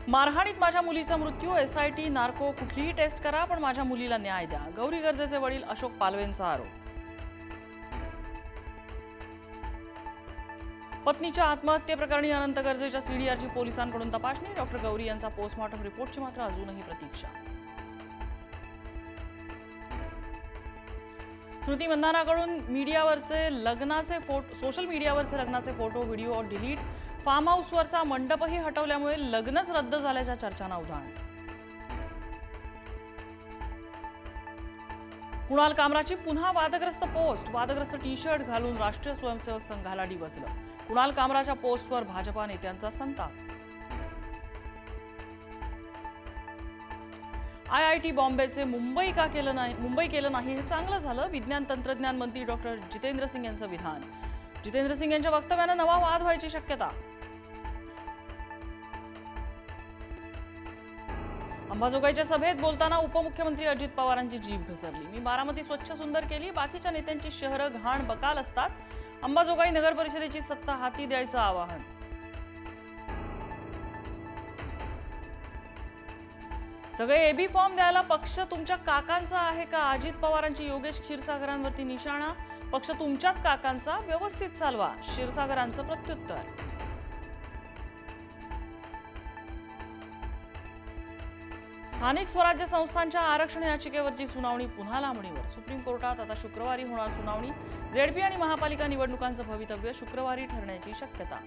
मारहाणीत माझ्या मुलीचा मृत्यू, SIT नार्को कुठलीही टेस्ट करा पण माझ्या मुलीला न्याय द्या, गौरी गर्जेचे वडील अशोक पालवेंचा आरोप। पत्नीच्या आत्महत्येप्रकरणी अनंत गर्जेच्या CDRची पोलिसांकडून तपासणी, डॉक्टर गौरी यांचा पोस्टमॉर्टम रिपोर्टची मात्र अजूनही प्रतीक्षा। स्मृती मंदानाकडून सोशल मीडियावरचे लग्नाचे फोटो व्हिडिओ डिलीट, फार्म हाऊसवरचा मंडपही हटवल्यामुळे लग्नच रद्द झाल्याच्या चर्चांना उधाण। कुणाल कामराची पुन्हा वादग्रस्त पोस्ट, वादग्रस्त टी-शर्ट घालून राष्ट्रीय स्वयंसेवक संघाला डिवचलं, कुणाल कामराच्या पोस्टवर भाजपा नेत्यांचा संताप। IIT बॉम्बेचे मुंबई केलं नाही हे चांगलं झालं, विज्ञान तंत्रज्ञान मंत्री डॉक्टर जितेंद्र सिंग यांचं विधान। जितेंद्र सिंग यांच्या वक्तव्यानं नवा वाद व्हायची शक्यता। अंबाजोगाईच्या सभेत बोलताना उपमुख्यमंत्री अजित पवारांची जीभ घसरली, मी बारामती स्वच्छ सुंदर केली, बाकीच्या नेत्यांची शहरं घाण बकाल असतात, अंबाजोगाई नगर परिषदेची सत्ता हाती द्यायचं आवाहन। सगळे AB फॉर्म द्यायला पक्ष तुमच्या काकांचा आहे का, अजित पवारांची योगेश क्षीरसागरांवरती निशाणा, पक्ष तुमच्याच काकांचा, व्यवस्थित चालवा, क्षीरसागरांचं प्रत्युत्तर। स्थानिक स्वराज्य संस्थांच्या आरक्षण याचिकेवरची सुनावणी पुन्हा लांबणीवर, सुप्रीम कोर्टात आता शुक्रवारी होणार सुनावणी, ZP आणि महापालिका निवडणुकांचं भवितव्य शुक्रवारी ठरण्याची शक्यता।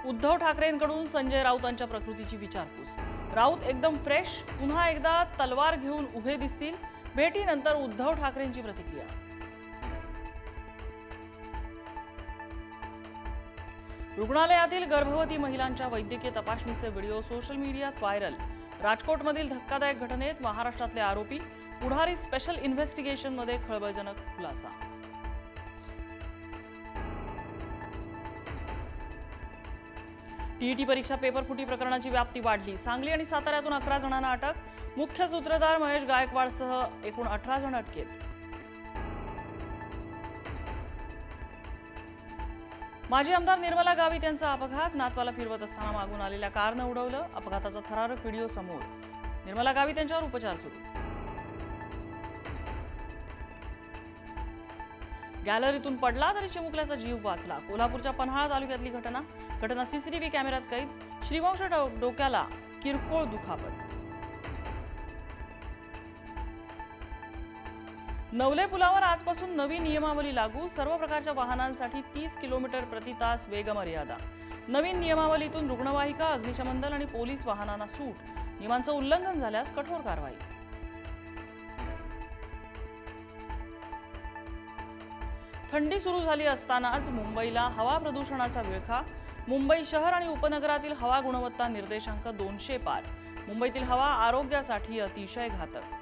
उद्धव ठाकरेंकडून संजय राऊतांच्या प्रकृतीची विचारपूस, राऊत एकदम फ्रेश, पुन्हा एकदा तलवार घेऊन उभे दिसतील, भेटीनंतर उद्धव ठाकरेंची प्रतिक्रिया। रुग्णालयातील गर्भवती महिलांच्या वैद्यकीय तपासणीचे व्हिडिओ सोशल मीडियात व्हायरल, राजकोटमधील धक्कादायक घटनेत महाराष्ट्रातले आरोपी, पुढारी स्पेशल इन्व्हेस्टिगेशनमध्ये खळबळजनक खुलासा। TET परीक्षा पेपरफुटी प्रकरणाची व्याप्ती वाढली, सांगली आणि साताऱ्यातून 11 जणांना अटक, मुख्य सूत्रधार महेश गायकवाडसह एकूण 18 जण अटकेत। माजी आमदार निर्मला गावित यांचा अपघात, नातवाला फिरवत असताना मागून आलेल्या कारनं उडवलं, अपघाताचा थरारक व्हिडिओ समोर, निर्मला गावित यांच्यावर उपचार सुरू। गॅलरीतून पडला तरी चिमुकल्याचा जीव वाचला, कोल्हापूरच्या पन्हाळा तालुक्यातली घटना CCTV कॅमेऱ्यात कैद, श्रीवंश डोक्याला किरकोळ दुखापत। नवले पुलावर आजपासून नवी नियमावली लागू, सर्व प्रकारच्या वाहनांसाठी 30 किलोमीटर प्रति तास वेगमर्यादा, नवीन नियमावलीतून रुग्णवाहिका, अग्निशमन दल आणि पोलीस वाहनांना सूट, नियमांचं उल्लंघन झाल्यास कठोर कारवाई। थंडी सुरू झाली असतानाच मुंबईला हवा प्रदूषणाचा विळखा, मुंबई शहर आणि उपनगरातील हवा गुणवत्ता निर्देशांक 200 पार, मुंबईतील हवा आरोग्यासाठी अतिशय घातक।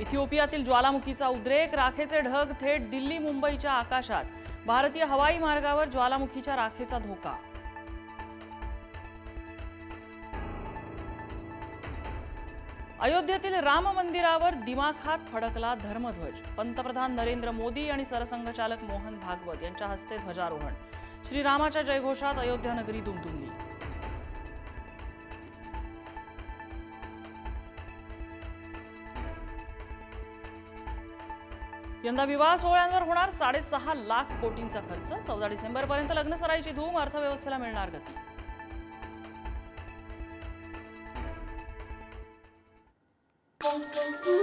इथिओपियातील ज्वालामुखीचा उद्रेक, राखेचे ढग थेट दिल्ली मुंबईच्या आकाशात, भारतीय हवाई मार्गावर ज्वालामुखीच्या राखेचा धोका। अयोध्येतील राम मंदिरावर दिमाखात फडकला धर्मध्वज, पंतप्रधान नरेंद्र मोदी आणि सरसंघचालक मोहन भागवत यांच्या हस्ते ध्वजारोहण, श्रीरामाच्या जयघोषात अयोध्या नगरी दुमदुमली। यंदा विवाह सोहळ्यांवर होणार 6.5 लाख कोटींचा खर्च, 14 डिसेंबरपर्यंत लग्न सराईची धूम, अर्थव्यवस्थेला मिळणार गती। Thank you.